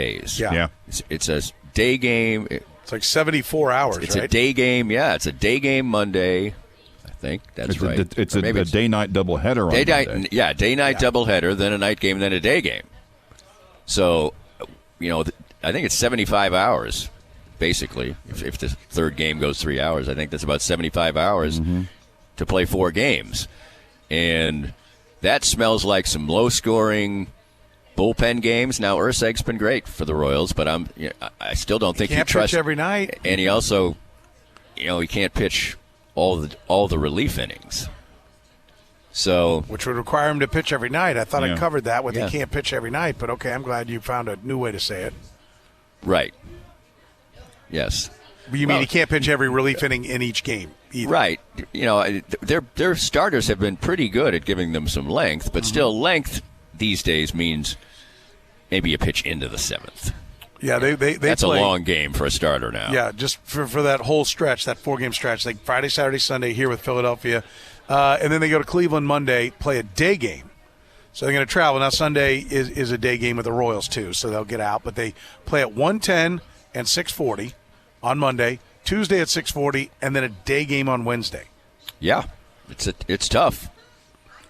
days. Yeah. It's a day game. It's like 74 hours, It's right? a day game. Yeah, it's a day game Monday. I think that's right. It's a day-night doubleheader on Monday. Yeah, day-night doubleheader, then a night game, then a day game. So, I think it's 75 hours, basically. If the third game goes 3 hours, I think that's about 75 hours to play 4 games. And that smells like some low-scoring bullpen games. Now, Urseg's been great for the Royals, but I still don't think he can't trust pitch every night. And he also, he can't pitch all the relief innings. So, which would require him to pitch every night. I thought I covered that with he can't pitch every night, but okay, I'm glad you found a new way to say it. Right. Yes. You mean he can't pitch every relief inning in each game either. Right. Their starters have been pretty good at giving them some length, but still length these days means maybe you pitch into the 7th. Yeah, that's play a long game for a starter now. Yeah, just for that whole stretch, that 4-game stretch, like Friday, Saturday, Sunday here with Philadelphia, and then they go to Cleveland Monday, play a day game. So they're going to travel. Now Sunday is a day game with the Royals too, so they'll get out. But they play at 1:10 and 6:40 on Monday, Tuesday at 6:40, and then a day game on Wednesday. Yeah, it's tough.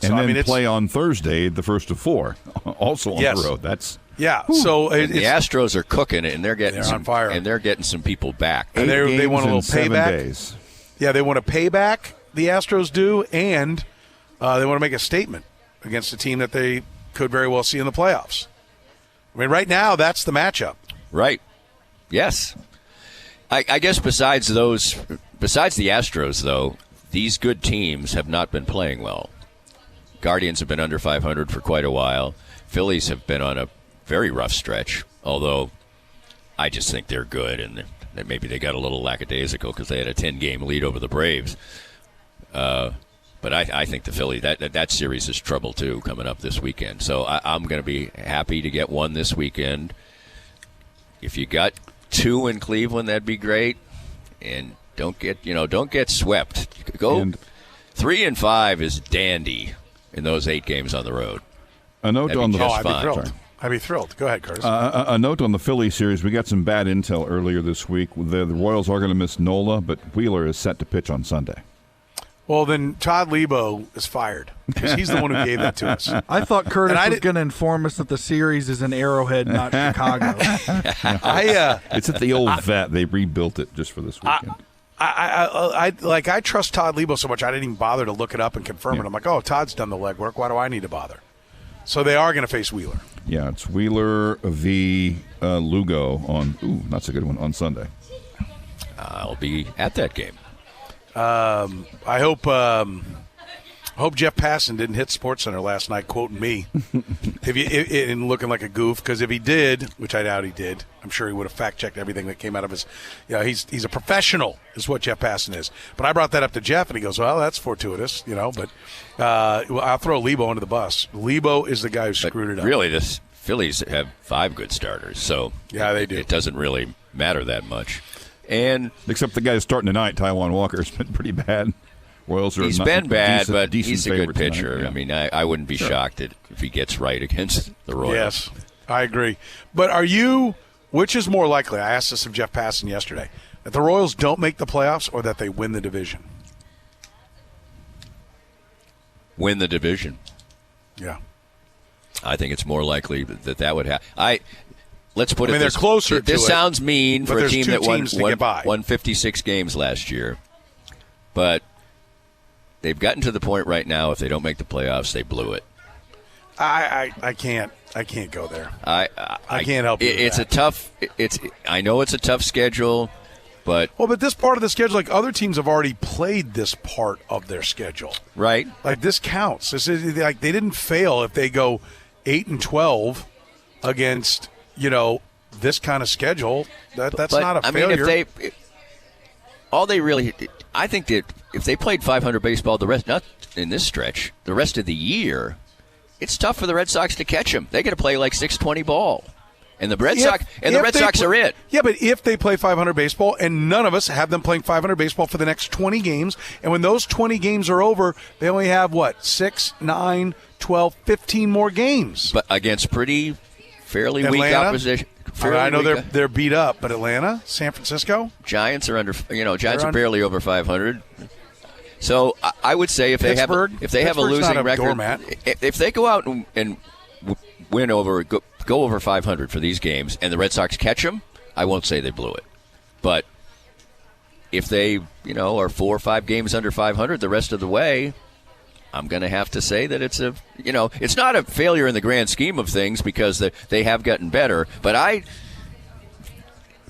And then play on Thursday, the first of 4, also on the road. That's So the Astros are cooking it, and they're on fire, and they're getting some people back. And they want a little payback. Days. Yeah, they want a payback. The Astros do, and they want to make a statement against a team that they could very well see in the playoffs. I mean, right now that's the matchup. Right. Yes. I guess besides the Astros, though, these good teams have not been playing well. Guardians have been under 500 for quite a while. Phillies have been on a very rough stretch, although I just think they're good, and maybe they got a little lackadaisical because they had a 10-game lead over the Braves. But I think the Phillies, that series is trouble, too, coming up this weekend. So I'm going to be happy to get one this weekend. If you got 2 in Cleveland, that'd be great. And don't get swept. Go 3 and 5 is dandy in those 8 games on the road. A note on the I'd be thrilled. Go ahead, Curtis. A note on the Philly series. We got some bad intel earlier this week. The Royals are going to miss Nola, but Wheeler is set to pitch on Sunday. Well, then Todd Lebo is fired because he's the one who gave that to us. I thought Curtis was going to inform us that the series is in Arrowhead, not Chicago. It's at the old vet. They rebuilt it just for this weekend. I trust Todd Lebo so much I didn't even bother to look it up and confirm it. I'm like, Todd's done the legwork. Why do I need to bother? So they are going to face Wheeler. Yeah, it's Wheeler v. Lugo on. That's a good one on Sunday. I'll be at that game. I hope Jeff Passan didn't hit SportsCenter last night quoting me and looking like a goof, because if he did, which I doubt he did, I'm sure he would have fact-checked everything that came out of his he's a professional is what Jeff Passan is. But I brought that up to Jeff, and he goes, well, that's fortuitous, but I'll throw Lebo under the bus. Lebo is the guy who screwed it up. Really, the Phillies have 5 good starters, so yeah, they do. It doesn't really matter that much. And except the guy who's starting tonight, Taijuan Walker, has been pretty bad. Royals are he's been bad, but decent he's a good pitcher. Tonight, yeah. I mean, I wouldn't be shocked if he gets right against the Royals. Yes, I agree. But which is more likely, I asked this of Jeff Passan yesterday, that the Royals don't make the playoffs or that they win the division? Win the division. Yeah. I think it's more likely that would happen. Let's put it they're closer to it. This sounds mean for a team that won 56 games last year. But they've gotten to the point right now, if they don't make the playoffs, they blew it. I can't go there. I can't help you. It's a tough. I know it's a tough schedule, but this part of the schedule, like other teams have already played this part of their schedule, right? Like this counts. This is like they didn't fail if they go 8-12 against this kind of schedule. That's not a failure. I think that if they played 500 baseball not in this stretch, the rest of the year, it's tough for the Red Sox to catch them. They got to play like 620 ball. And the Red Sox are it. Yeah, but if they play 500 baseball, and none of us have them playing 500 baseball for the next 20 games, and when those 20 games are over, they only have, 6, 9, 12, 15 more games. But against fairly Atlanta? weak opposition. I know they're beat up, but Atlanta, San Francisco, Giants are under. Giants are barely over 500. So I would say if they have a losing record, if they go out and win over, go over 500 for these games, and the Red Sox catch them, I won't say they blew it. But if they, are 4 or 5 games under 500 the rest of the way, I'm going to have to say that it's not a failure in the grand scheme of things because they have gotten better. But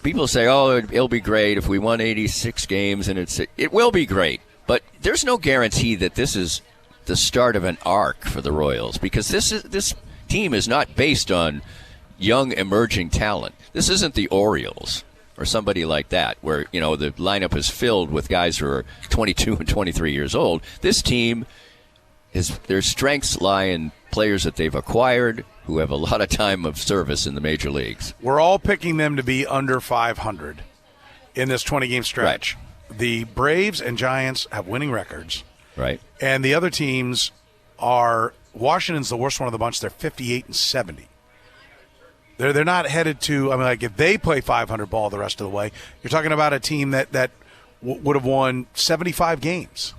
people say, oh, it'll be great if we won 86 games, and it will be great. But there's no guarantee that this is the start of an arc for the Royals because this team is not based on young emerging talent. This isn't the Orioles or somebody like that where, the lineup is filled with guys who are 22 and 23 years old. This team, their strengths lie in players that they've acquired who have a lot of time of service in the major leagues. We're all picking them to be under 500 in this 20-game stretch. Right. The Braves and Giants have winning records. Right. And the other teams are – Washington's the worst one of the bunch. They're 58 and 70. They're not headed to – if they play 500 ball the rest of the way, you're talking about a team that would have won 75 games.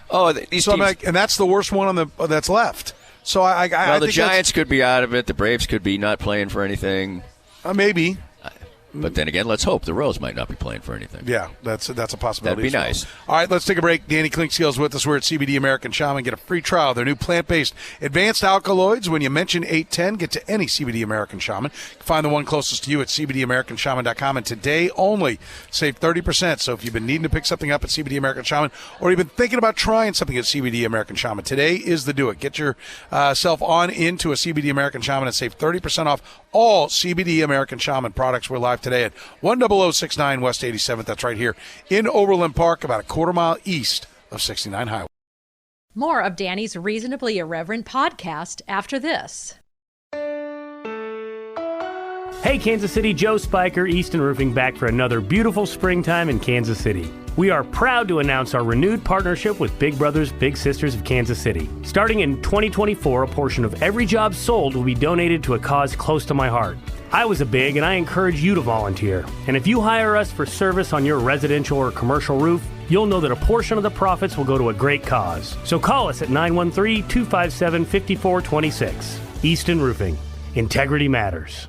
Oh, these so teams – and that's the worst one that's left. So I the think Giants could be out of it. The Braves could be not playing for anything. Maybe. But then again, let's hope the Royals might not be playing for anything. Yeah, that's a possibility. That'd be nice. All right, let's take a break. Danny Klinkskill is with us. We're at CBD American Shaman. Get a free trial of their new plant-based advanced alkaloids. When you mention 810, get to any CBD American Shaman. You can find the one closest to you at CBDAmericanShaman.com. And today only, save 30%. So if you've been needing to pick something up at CBD American Shaman, or you've been thinking about trying something at CBD American Shaman, today is the do it. Get yourself on into a CBD American Shaman and save 30% off all CBD American Shaman products. We're live today at 10069 West 87th. That's right here in Overland Park, about a quarter mile east of 69 Highway. More of Danny's Reasonably Irreverent podcast after this. Hey Kansas City, Joe Spiker, Easton Roofing, back for another beautiful springtime in Kansas City. We are proud to announce our renewed partnership with Big Brothers Big Sisters of Kansas City. Starting in 2024, a portion of every job sold will be donated to a cause close to my heart. I was a big, and I encourage you to volunteer. And if you hire us for service on your residential or commercial roof, you'll know that a portion of the profits will go to a great cause. So call us at 913-257-5426. Easton Roofing. Integrity matters.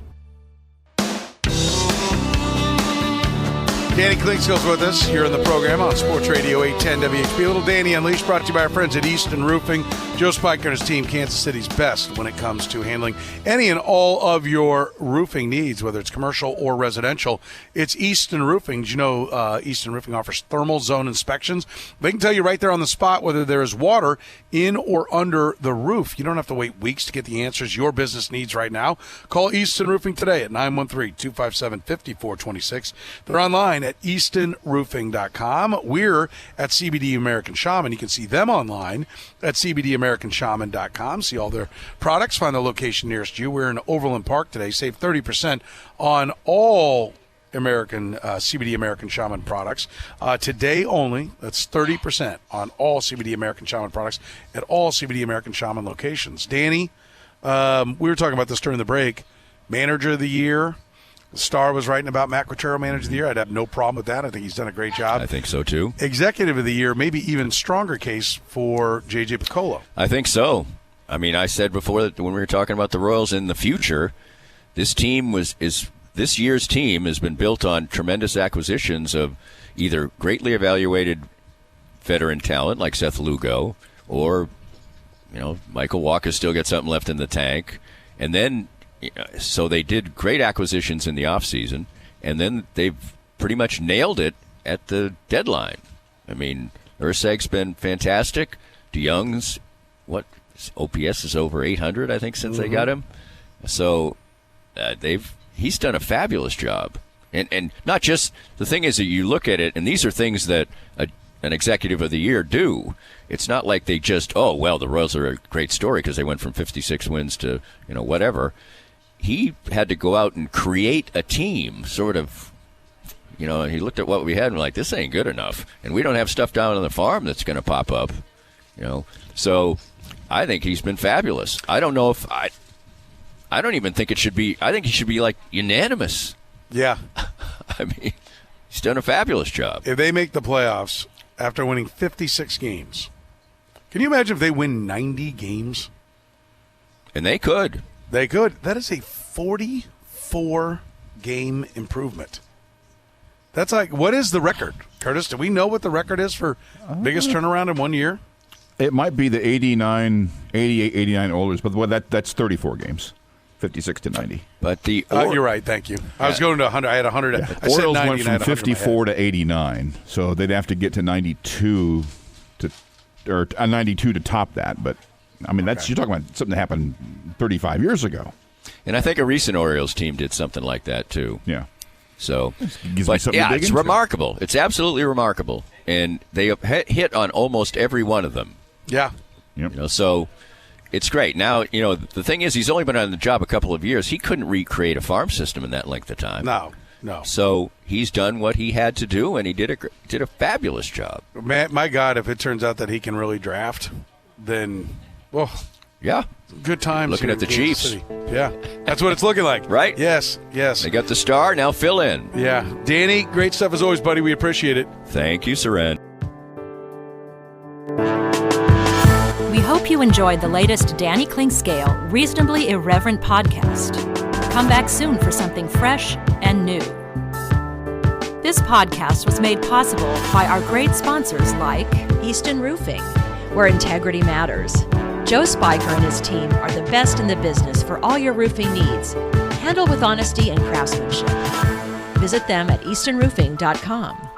Danny Klinkskill's with us here in the program on Sports Radio 810 WHP. Little Danny Unleashed, brought to you by our friends at Easton Roofing. Joe Spiker and his team, Kansas City's best when it comes to handling any and all of your roofing needs, whether it's commercial or residential. It's Easton Roofing. Did you know Easton Roofing offers thermal zone inspections? They can tell you right there on the spot whether there is water in or under the roof. You don't have to wait weeks to get the answers your business needs right now. Call Easton Roofing today at 913-257-5426. They're online at eastonroofing.com. We're at CBD American Shaman. You can see them online at cbdamericanshaman.com. See all their products. Find the location nearest you. We're in Overland Park today. Save 30% on all CBD American Shaman products. Today only, that's 30% on all CBD American Shaman products at all CBD American Shaman locations. Danny, we were talking about this during the break. Manager of the year. The Star was writing about Matt Quatraro, Manager of the Year. I'd have no problem with that. I think he's done a great job. I think so, too. Executive of the Year, maybe even stronger case for J.J. Picollo. I think so. I said before that when we were talking about the Royals in the future, this year's team has been built on tremendous acquisitions of either greatly evaluated veteran talent like Seth Lugo or, Michael Walker still got something left in the tank. And then so they did great acquisitions in the offseason, and then they've pretty much nailed it at the deadline. Urseg's been fantastic. DeYoung's, OPS is over 800, I think, since they got him. So he's done a fabulous job. And not just, the thing is that you look at it, and these are things that an executive of the year do. It's not like they just, the Royals are a great story because they went from 56 wins to, whatever. He had to go out and create a team, sort of, and he looked at what we had and like, this ain't good enough. And we don't have stuff down on the farm that's going to pop up, So I think he's been fabulous. I don't know if I I don't even think it should be. I think he should be like unanimous. Yeah. I mean, he's done a fabulous job. If they make the playoffs after winning 56 games, can you imagine if they win 90 games? And they could. They could. That is a 44-game improvement. That's like, what is the record? Curtis, do we know what the record is for biggest turnaround in 1 year? It might be the 88, 89 Oilers, but that's 34 games, 56 to 90. But you're right. Thank you. I was going to 100. I had 100. Yeah. I said Orioles 90, went from 54 to 89, so they'd have to get to 92 or 92 to top that. But I mean, you're talking about something that happened 35 years ago. And I think a recent Orioles team did something like that too. Yeah. So, it's remarkable. It's absolutely remarkable, and they have hit on almost every one of them. Yeah. Yep. So it's great. Now, the thing is, he's only been on the job a couple of years. He couldn't recreate a farm system in that length of time. No. So he's done what he had to do, and he did a fabulous job. My God, if it turns out that he can really draft, then, yeah, good times. Looking at the Chiefs. Yeah, that's what it's looking like. Right? Yes. They got the star. Now fill in. Yeah. Danny, great stuff as always, buddy. We appreciate it. Thank you, Seren. We hope you enjoyed the latest Danny Klingscale Reasonably Irreverent podcast. Come back soon for something fresh and new. This podcast was made possible by our great sponsors like Easton Roofing, where integrity matters. Joe Spiker and his team are the best in the business for all your roofing needs, handled with honesty and craftsmanship. Visit them at eastonroofing.com.